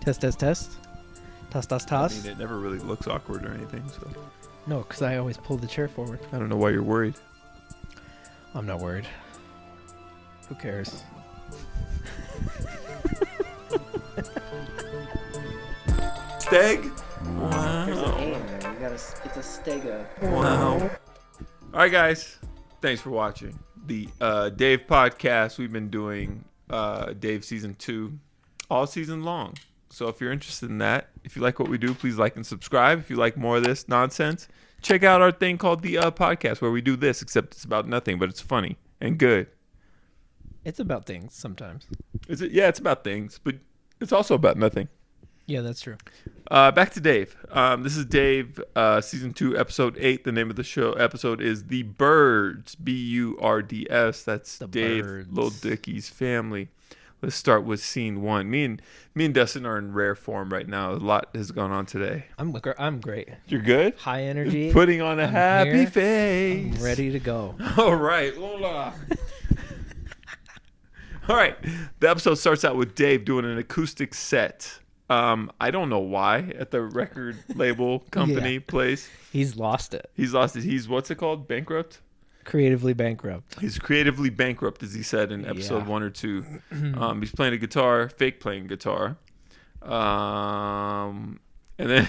Test, test, test. Toss, toss, toss. I mean, it never really looks awkward or anything, so. No, because I always pull the chair forward. I don't know why you're worried. I'm not worried. Who cares? Steg? Wow. There's an A in there. It's a stego. Wow. All right, guys. Thanks for watching the Dave podcast. We've been doing Dave season 2 all season long. So if you're interested in that, if you like what we do, please like and subscribe. If you like more of this nonsense, check out our thing called the podcast where we do this, except it's about nothing, but it's funny and good. It's about things sometimes. Is it? Yeah, it's about things, but it's also about nothing. Yeah, that's true. Back to Dave. This is Dave, season 2, episode 8. The name of the show episode is The Burds, Burds. That's The Dave, Burds. Little Dicky's family. Let's start with scene 1. Me and Dustin are in rare form right now. A lot has gone on today. I'm great. You're good? High energy. Putting on a I'm happy here. face. I'm ready to go. All right. Hola. All right. The episode starts out with Dave doing an acoustic set. I don't know why at the record label company place. He's lost it. He's lost it. He's, what's it called? Bankrupt? Creatively bankrupt. He's creatively bankrupt, as he said in episode 1 or 2. He's playing a guitar, fake playing guitar. And then,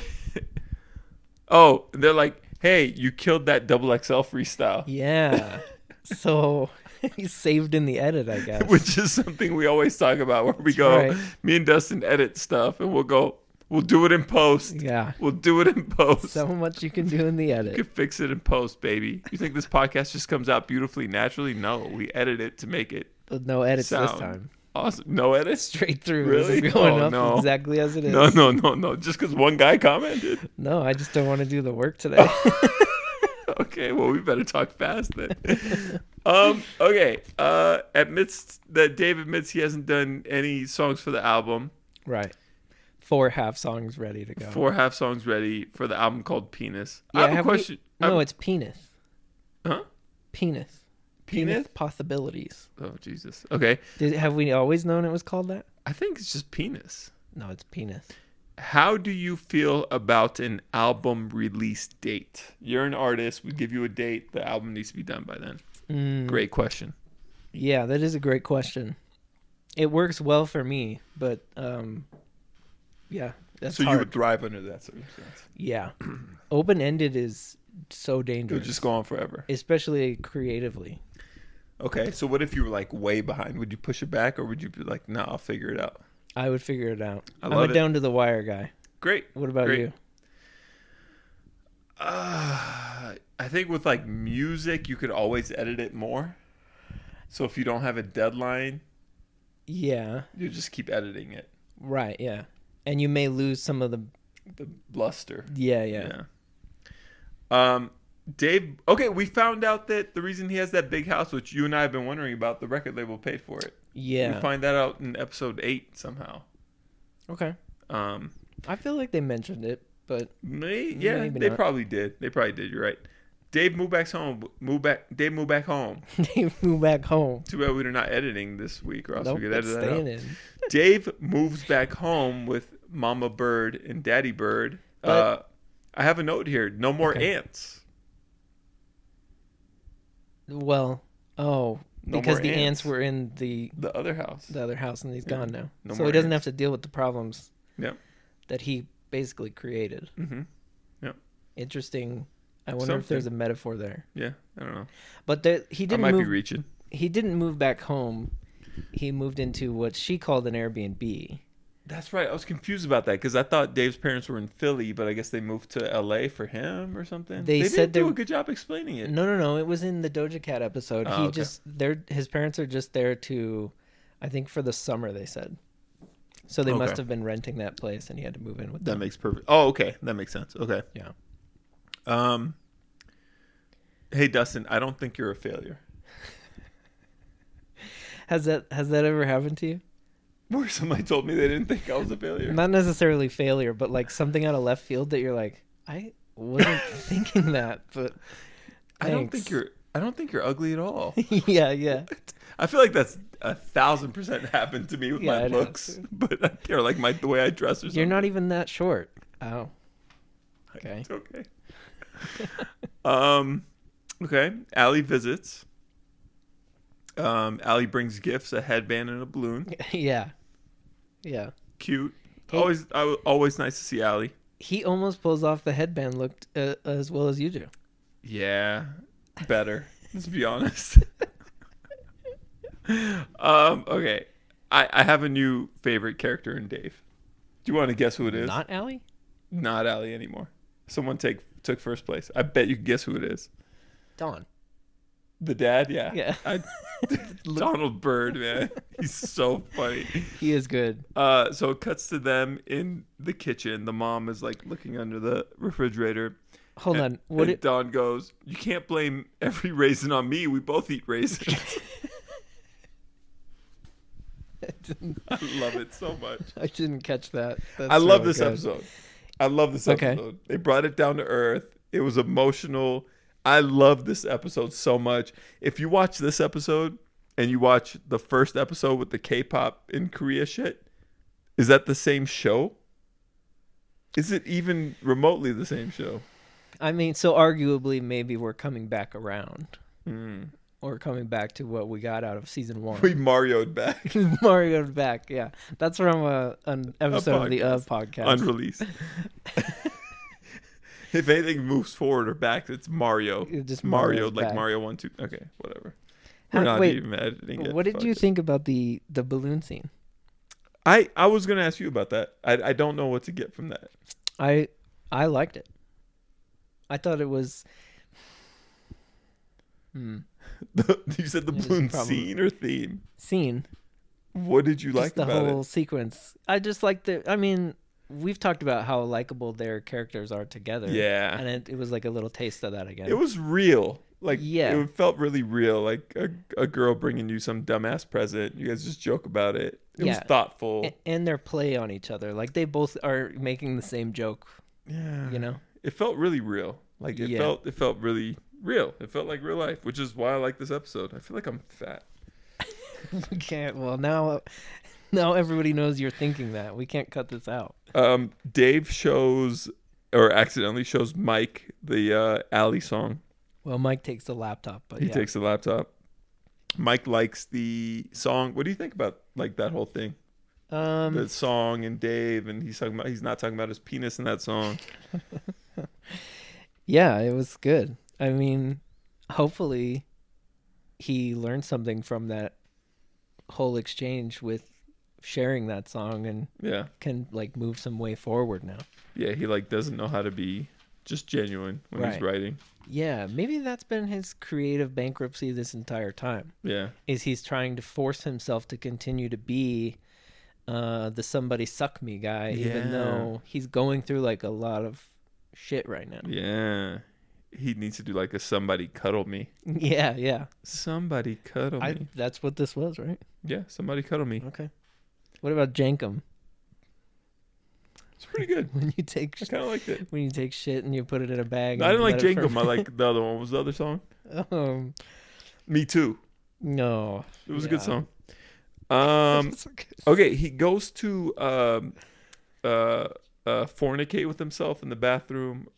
they're like, hey, you killed that XXL freestyle. Yeah. So he's saved in the edit, I guess. Which is something we always talk about where we go, right. me and Dustin edit stuff and we'll do it in post. Yeah. We'll do it in post. So much you can do in the You edit. can fix it in post, baby. You think this podcast just comes out beautifully, naturally? No, we edit it to make it But no edits this sound time. awesome. No edits? Straight through. Really? It's going Oh, up no. exactly as it is. No. Just because one guy commented? No, I just don't want to do the work today. Okay, well, we better talk fast then. Okay. Dave admits he hasn't done any songs for the album. Right. 4 half songs ready to go. 4 half songs ready for the album called Penis. Yeah, I have a question. No, it's penis. Huh? Penis. Penis? Possibilities. Oh, Jesus. Okay. Have we always known it was called that? I think it's just penis. No, it's penis. How do you feel about an album release date? You're an artist. We give you a date. The album needs to be done by then. Great question. Yeah, that is a great question. It works well for me, but yeah, that's So hard. you would thrive under that circumstance. Yeah. Open-ended is so It would dangerous. just go on forever. Especially creatively. Okay, so what if you were like way behind? Would you push it back or would you be like, no, I'll figure it out? I would figure it out. I I'm love a it. down to the wire guy. Great. What about Great. you? I think with like music, you could always edit it more. So if you don't have a deadline, Yeah. you just keep editing it. Right, yeah. And you may lose some of the The luster. yeah. Dave, okay, we found out that the reason he has that big house, which you and I have been wondering about, the record label paid for it. Yeah. We find that out in episode 8 somehow. Okay. I feel like they mentioned it, but Maybe Maybe they not. probably did. You're right. Dave moved back home. Dave moved back home. they move back home. Too bad we're not editing this week, or else Nope, we could it's edit that out. staying in. Dave moves back home with Mama Burd and Daddy Burd. But- I have a note here. No more Okay. ants. Well, No because more the ants were in the The other house. other house and he's gone now. No So more he doesn't ants. have to deal with the problems Yep. that he basically created. Mm-hmm. Yep. Interesting. I wonder if there's a metaphor there. Yeah. I don't know. But he I didn't might move. be reaching. He didn't move back home. He moved into what she called an Airbnb. That's right. I was confused about that because I thought Dave's parents were in Philly, but I guess they moved to L.A. for him or something. They said didn't do they- a good job explaining it. No. It was in the Doja Cat episode. Oh, okay. His parents are just there to, I think for the summer they said. So they must Okay. have been renting that place and he had to move in with That them. makes perfect. Oh, okay. That makes sense. Okay. Yeah. Hey Dustin, I don't think you're a failure. Has that ever happened to you? Where somebody told me they didn't think I was a failure. Not necessarily failure, but like something out of left field that you're like, I wasn't thinking that, but I don't thanks. think I don't think you're ugly at all. Yeah. I feel like that's 1,000% happened to me with Yeah, my I know. looks, but I care like the way I dress or something. You're not even that short. Oh. Okay. It's okay. Okay. Allie visits. Allie brings gifts, a headband and a balloon. Yeah. Cute. Hey. Always nice to see Allie. He almost pulls off the headband looked as well as you do. Yeah. Better. Let's be honest. Okay. I have a new favorite character in Dave. Do you want to guess who it is? Not Allie? Not Allie anymore. Someone took first place. I bet you can guess who it is. Dawn. The dad? Yeah. Yeah. Donald Burd, man. He's so funny. He is good. So it cuts to them in the kitchen. The mom is like looking under the refrigerator. Hold on. And Dawn goes, "You can't blame every raisin on me. We both eat raisins." I love it so much. I didn't catch that. I love really this good. episode. I love this Okay. episode. They brought it down to earth. It was emotional. I love this episode so much. If you watch this episode and you watch the first episode with the K-pop in Korea shit, is that the same show? Is it even remotely the same show? I mean, so arguably maybe we're coming back around. Mm. Or coming back to what we got out of season 1. We Mario'd back. Mario's back, yeah. That's from an episode of the podcast. Unreleased. If anything moves forward or back, it's Mario. Just Mario, Mario's like back. Mario 1, 2. Okay, whatever. How- We're not wait, even editing it. What did Fuck you it. think about the balloon scene? I was going to ask you about that. I don't know what to get from that. I liked it. I thought it was... You said the It is balloon probably- scene or theme? Scene. What did you like Just the about whole it? sequence. I just liked it. I mean, we've talked about how likable their characters are together. Yeah. And it was like a little taste of that again. It was real. Like, Yeah. it felt really real. Like a girl bringing you some dumbass present. You guys just joke about it. It was Yeah. thoughtful. And their play on each other. Like, they both are making the same joke, Yeah. you know? It felt really real. Like it Yeah. felt really real. It felt like real life, which is why I like this episode. I feel like I'm fat. We can't. Well, now everybody knows you're thinking that. We can't cut this out. Dave shows or accidentally shows Mike the Allie song. Well, Mike takes the laptop, but He yeah. takes the laptop. Mike likes the song. What do you think about like that whole thing? The song and Dave, and he's not talking about his penis in that song. Yeah, it was good. I mean, hopefully he learned something from that whole exchange with sharing that song and Yeah. can like move some way forward now. Yeah, he like doesn't know how to be just genuine when he's Right. writing. Yeah, maybe that's been his creative bankruptcy this entire time. Yeah. Is he's trying to force himself to continue to be the somebody suck me guy, even Yeah. though he's going through like a lot of shit right now. Yeah. He needs to do like a somebody cuddle me. Yeah. Somebody cuddle me. That's what this was, right? Yeah, somebody cuddle me. Okay. What about Jankum? It's pretty good. When you take I kind of liked it. when you take shit and you put it in a bag. No, I and didn't like let it Jankum. I ferment. like the other one. What was the other song? Me Too. No. It was a good song. It's okay. Okay, he goes to fornicate with himself in the bathroom.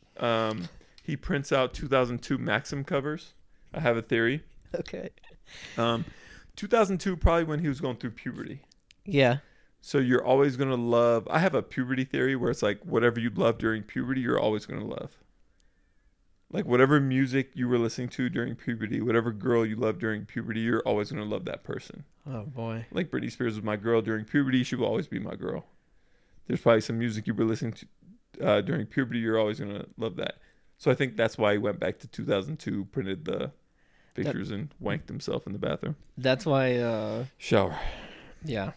He prints out 2002 Maxim covers. I have a theory. Okay. 2002 probably when he was going through puberty. Yeah. So you're always going to love. I have a puberty theory where it's like whatever you love during puberty, you're always going to love. Like whatever music you were listening to during puberty, whatever girl you loved during puberty, you're always going to love that person. Oh boy. Like Britney Spears was my girl during puberty, she will always be my girl. There's probably some music you were listening to during puberty, you're always going to love that. So I think that's why he went back to 2002, printed the pictures and wanked himself in the bathroom. That's why Shower. yeah.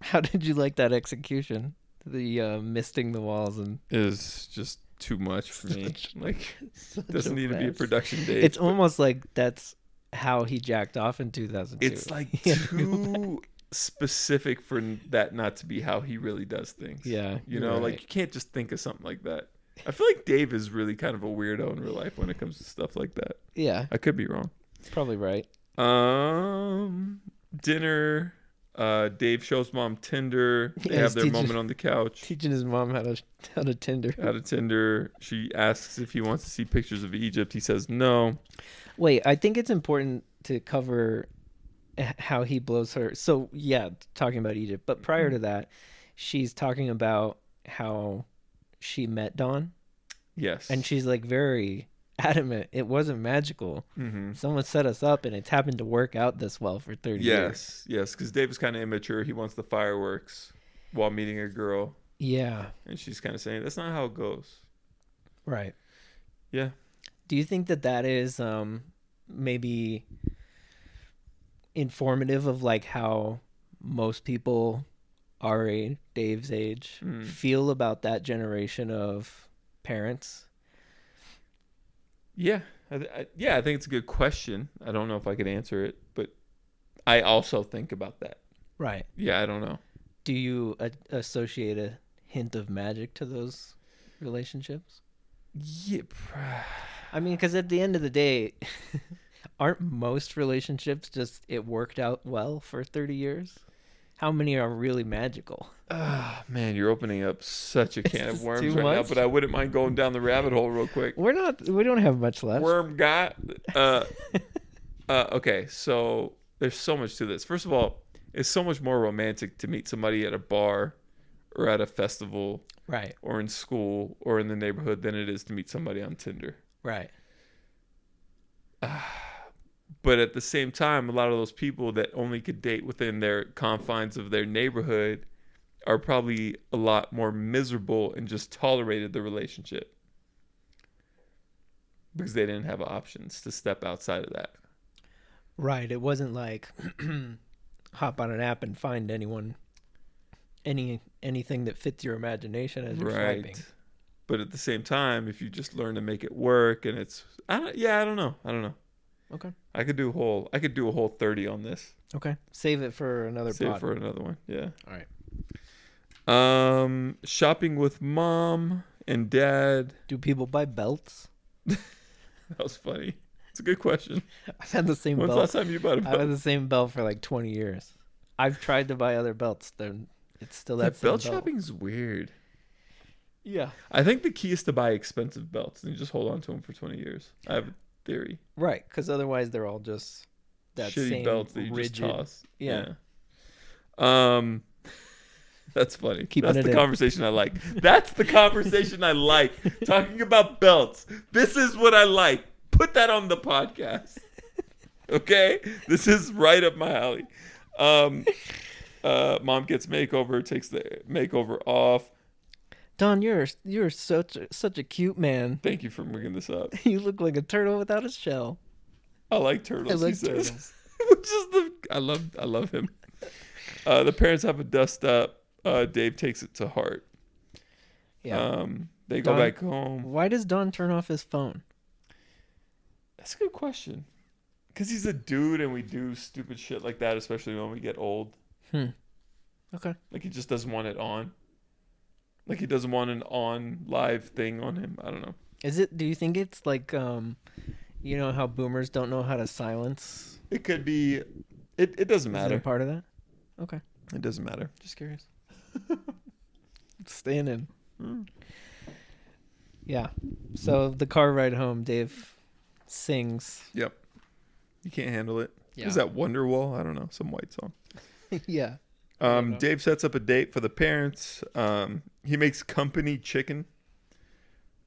How did you like that execution? The misting the walls and Is just too much for me. Like, such doesn't need to be a mess. production date. It's almost like that's how he jacked off in 2002. It's like too specific for that not to be how he really does things. Yeah, You you're know, like right. you can't just think of something like that. I feel like Dave is really kind of a weirdo in real life when it comes to stuff like that. Yeah, I could be wrong. probably right. Dinner. Dave shows mom Tinder. They Yeah, have he's their moment on the couch. Teaching his mom how to Tinder. How to Tinder. She asks if he wants to see pictures of Egypt. He says no. Wait, I think it's important to cover how he blows her. So yeah, talking about Egypt, but prior to that, she's talking about how she met Don, Yes. and she's like very adamant it wasn't magical. Mm-hmm. Someone set us up, and it's happened to work out this well for 30 years. Yes, because Dave is kind of immature. He wants the fireworks while meeting a girl, Yeah, and she's kind of saying that's not how it goes. right. Yeah. Do you think that is maybe informative of like how most people our age, Dave's age, feel about that generation of parents? Yeah. I think it's a good question. I don't know if I could answer it, but I also think about that. Right. Yeah, I don't know. Do you associate a hint of magic to those relationships? Yeah. I mean, because at the end of the day, aren't most relationships just it worked out well for 30 years? How many are really magical? Man, you're opening up such a can of worms too right now, much? but I wouldn't mind going down the rabbit hole real quick. We don't have much left. Worm got. Okay, so there's so much to this. First of all, it's so much more romantic to meet somebody at a bar or at a festival, Right. or in school or in the neighborhood than it is to meet somebody on Tinder. Right. But at the same time, a lot of those people that only could date within their confines of their neighborhood are probably a lot more miserable and just tolerated the relationship because they didn't have options to step outside of that. Right. It wasn't like hop on an app and find anything that fits your imagination as you're swiping. But at the same time, if you just learn to make it work, and I don't know. Okay. I could do a whole 30 on this. Okay. Save it for another Save pod. it for another one. Yeah. All right. Shopping with mom and dad. Do people buy belts? That was funny. It's a good question. I've had the same When's the belt. last time you bought a I've had belt? the same belt for like 20 years. I've tried to buy other belts. It's still that same Belt belt. shopping's weird. Yeah. I think the key is to buy expensive belts and you just hold on to them for 20 years. I have a theory. Right, because otherwise they're all just that Shitty same belts that you rigid. just toss. Yeah. That's funny. Keeping That's it the in. conversation I like. That's the conversation I like. Talking about belts. This is what I like. Put that on the podcast. Okay? This is right up my alley. Mom gets makeover, takes the makeover off. Don, you're such a cute man. Thank you for bringing this up. You look like a turtle without a shell. I like turtles, I like he says. turtles. Which is I love him. The parents have a dust up. Dave takes it to heart. Yeah. They go Don- back home. Why does Don turn off his phone? That's a good question. Because he's a dude and we do stupid shit like that, especially when we get old. Okay. Like he just doesn't want it on. Like he doesn't want an on live thing on him. I don't know. Do you think it's like you know how boomers don't know how to silence? It could be. It doesn't Is it matter. a part of that? Okay. It doesn't matter. Just curious. Staying in. Yeah. So the car ride home, Dave sings. Yep. You can't handle it. Yeah. Is that Wonderwall? I don't know. Some white song. Yeah. Dave sets up a date for the parents. He makes company chicken.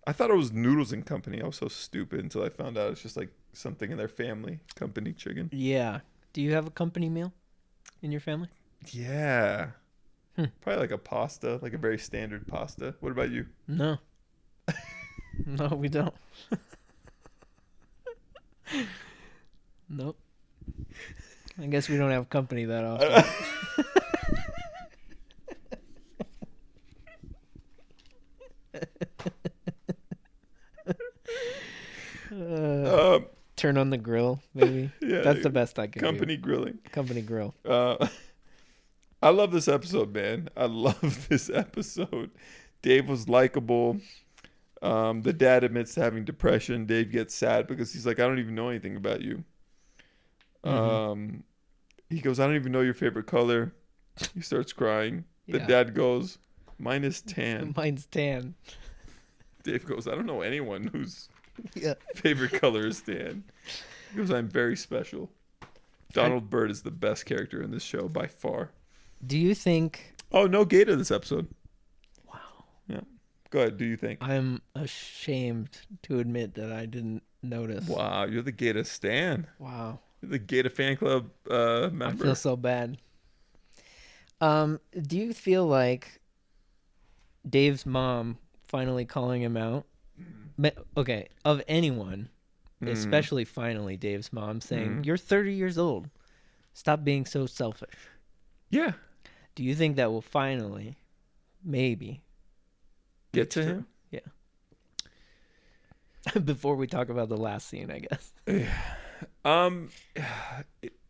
I thought it was Noodles and Company. I was so stupid until I found out it's just like something in their family. Company chicken. Yeah. Do you have a company meal in your family? Yeah. Probably like a pasta, like a very standard pasta. What about you? No. No, we don't. Nope. I guess we don't have company that often. Turn on the grill, maybe. Yeah, That's the best I can company grilling. do. Company grill. I love this episode, man. I love this episode. Dave was likable. The dad admits to having depression. Dave gets sad because he's like, I don't even know anything about you. He goes, I don't even know your favorite color. He starts crying. The dad goes, mine is tan. Mine's tan. Dave goes, I don't know anyone whose favorite color is tan. He goes, I'm very special. Donald Burd is the best character in this show by far. Do you think... Oh, no Gator this episode. Wow. Yeah. Go ahead. Do you think? I'm ashamed to admit that I didn't notice. Wow. You're the Gator stan. Wow. You're the Gator fan club member. I feel so bad. Do you feel like Dave's mom finally calling him out? Okay, of anyone, especially finally Dave's mom saying, you're 30 years old. Stop being so selfish. Yeah. Do you think that will finally, maybe, get to him? Yeah. Before we talk about the last scene, I guess.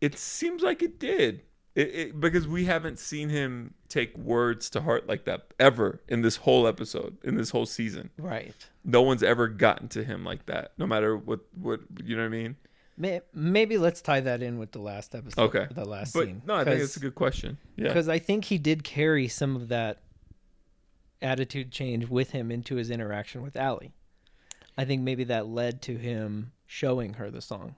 It seems like it did. Because we haven't seen him take words to heart like that ever in this whole episode, in this whole season. Right. No one's ever gotten to him like that, no matter what you know what I mean? Maybe let's tie that in with the last episode. Okay. The last but, scene. No, I think it's a good question. Yeah. Because I think he did carry some of that attitude change with him into his interaction with Allie. I think maybe that led to him showing her the song.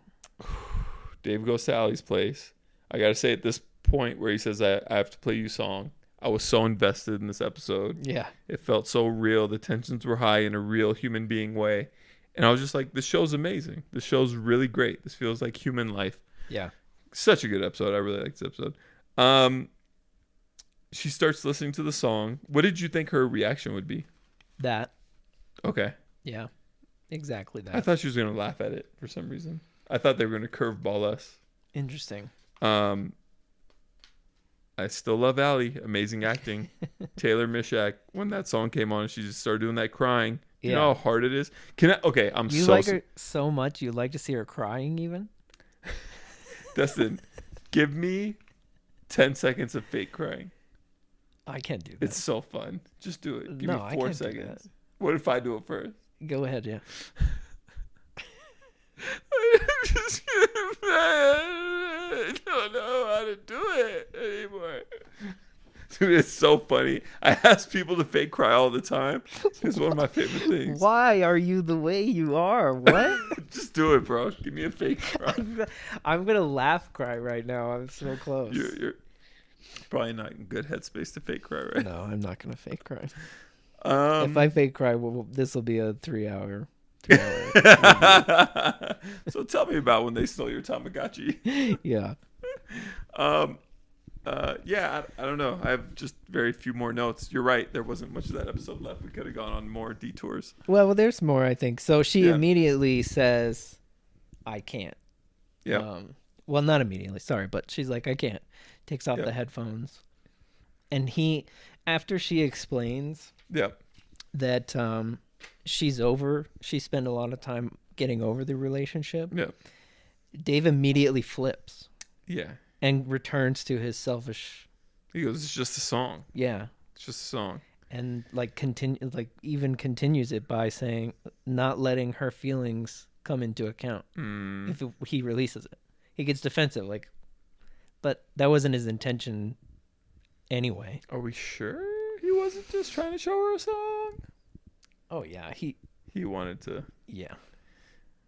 Dave goes to Allie's place. I got to say, at this point where he says, I have to play you a song, I was so invested in this episode. Yeah. It felt so real. The tensions were high in a real human being way. And I was just like, this show's amazing. This show's really great. This feels like human life. Yeah. Such a good episode. I really like this episode. She starts listening to the song. What did you think her reaction would be? That. Okay. Yeah. Exactly that. I thought she was going to laugh at it for some reason. I thought they were going to curveball us. Interesting. I still love Allie. Amazing acting. Taylor Mishak, when that song came on, she just started doing that crying. You know how hard it is? Okay, You like her so much, you like to see her crying even? Dustin, give me 10 seconds of fake crying. I can't do that. It's so fun. Just do it. Give me 4 seconds. What if I do it first? Go ahead, yeah. I don't know how to do it anymore. Dude, it's so funny. I ask people to fake cry all the time. It's one of my favorite things. Why are you the way you are? What? Just do it, bro. Give me a fake cry. I'm going to laugh cry right now. I'm so close. You're probably not in good headspace to fake cry, right? No, I'm not going to fake cry. If I fake cry, this will be a 3-hour. 2-hour. So tell me about when they stole your Tamagotchi. Yeah. Yeah, I don't know. I have just very few more notes. You're right. There wasn't much of that episode left. We could have gone on more detours. Well, there's more, I think. So she immediately says, I can't. Yeah. Well, not immediately. Sorry. But she's like, I can't. Takes off the headphones. And after she explains that she spent a lot of time getting over the relationship. Yeah. Dave immediately flips. Yeah. And returns to his selfish. He goes, it's just a song. Yeah. It's just a song. And even continues it by saying, not letting her feelings come into account if he releases it. He gets defensive, but that wasn't his intention anyway. Are we sure he wasn't just trying to show her a song? Oh yeah, he wanted to. Yeah.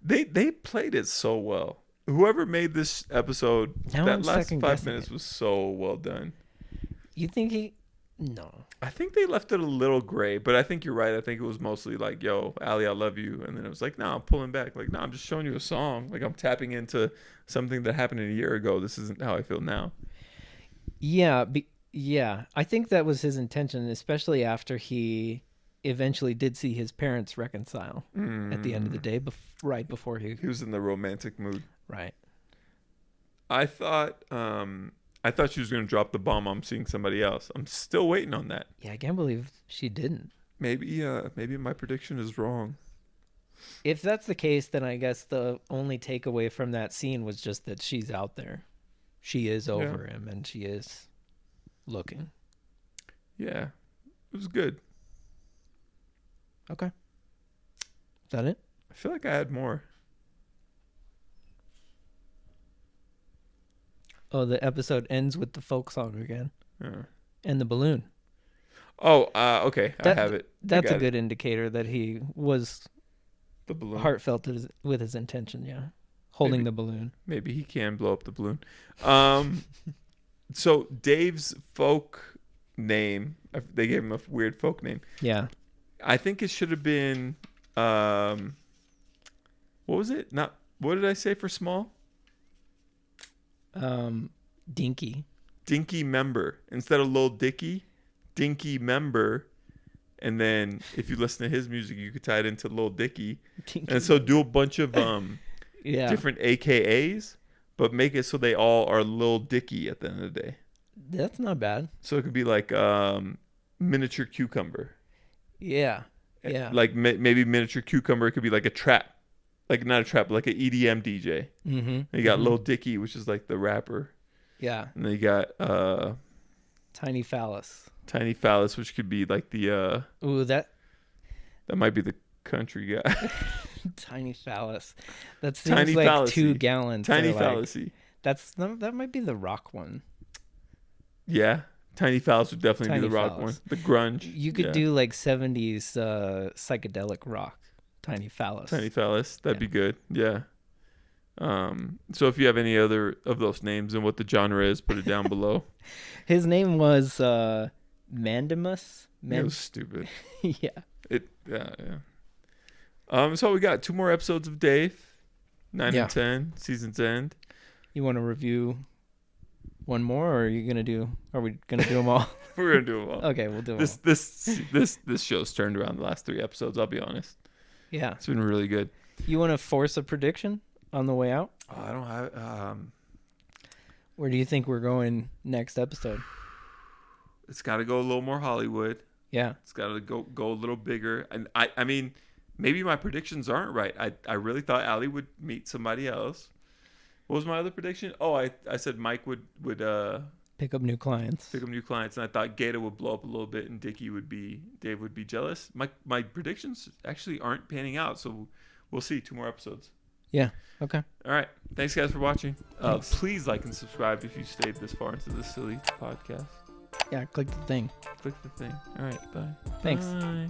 They played it so well. Whoever made this episode, that last 5 minutes was so well done. You think No. I think they left it a little gray, but I think you're right. I think it was mostly like, yo, Allie, I love you. And then it was like, no, I'm pulling back. Like, no, I'm just showing you a song. Like, I'm tapping into something that happened a year ago. This isn't how I feel now. Yeah. Yeah. I think that was his intention, especially after he eventually did see his parents reconcile at the end of the day, right before he was in the romantic mood. Right. I thought she was going to drop the bomb on seeing somebody else. I'm still waiting on that. Yeah, I can't believe she didn't. Maybe my prediction is wrong. If that's the case, then I guess the only takeaway from that scene was just that she's out there. She is over him, and she is looking. Yeah, it was good. Okay. that it? I feel like I had more. Oh, the episode ends with the folk song again Yeah. and the balloon. Oh, okay. I That- have it. That's a got good indicator that he was the balloon. heartfelt with his intention. Yeah, holding Maybe. the balloon. Maybe he can blow up the balloon. So Dave's folk name, they gave him a weird folk name. Yeah. I think it should have been, what was it? What did I say for small? Dinky. Dinky Member. Instead of Lil Dicky, Dinky Member. And then if you listen to his music, you could tie it into Lil Dicky. Dinky. And so do a bunch of Yeah. different AKAs, but make it so they all are Lil Dicky at the end of the day. That's not bad. So it could be like Miniature Cucumber. Yeah. Yeah. Like maybe Miniature Cucumber could be like a trap. Like not a trap, but like an EDM DJ. Mm-hmm. And you got Lil Dicky, which is like the rapper. Yeah. And then you got Tiny Phallus. Tiny Phallus, which could be like the Ooh, that might be the country guy. Tiny Phallus. That seems Tiny like Fallacy. 2 gallons. Tiny Like, Fallacy. that might be the rock one. Yeah. Tiny Phallus would definitely Tiny be the rock Phallus. one. The grunge. You could do like 70s psychedelic rock. Tiny Phallus. Tiny Phallus. That'd Yeah. be good. Yeah. So if you have any other of those names and what the genre is, put it down below. His name was Mandamus. It was stupid. Yeah. Yeah. So we got 2 more episodes of Dave. 9 Yeah. and 10. Season's end. You want to review one more, or are we gonna do them all? We're gonna do them all. Okay, we'll do them This show's turned around the last 3 episodes. I'll be honest. all. Yeah. It's been really good. You want to force a prediction on the way out? Oh, I don't have. Where do you think we're going next episode? It's got to go a little more Hollywood. Yeah. It's got to go a little bigger. And I mean, maybe my predictions aren't right. I really thought Allie would meet somebody else. What was my other prediction? Oh, I said Mike would Pick up new clients. pick up new clients, and I thought Gator would blow up a little bit, and Dave would be jealous. My predictions actually aren't panning out, so we'll see. 2 more episodes. Yeah. Okay. All right. Thanks, guys, for watching. Thanks. Please like and subscribe if you stayed this far into this silly podcast. Yeah. Click the thing. Click the thing. All right. Bye. Thanks. Bye.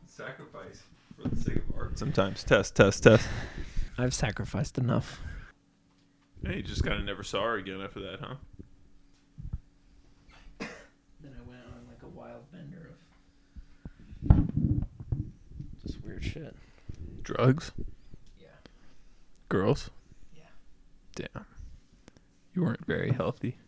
Sacrifice for the sake of art. Sometimes. Test. I've sacrificed enough. Hey, you just kind of never saw her again after that, huh? Then I went on like a wild bender of just weird shit. Drugs? Yeah. Girls? Yeah. Damn. You weren't very healthy.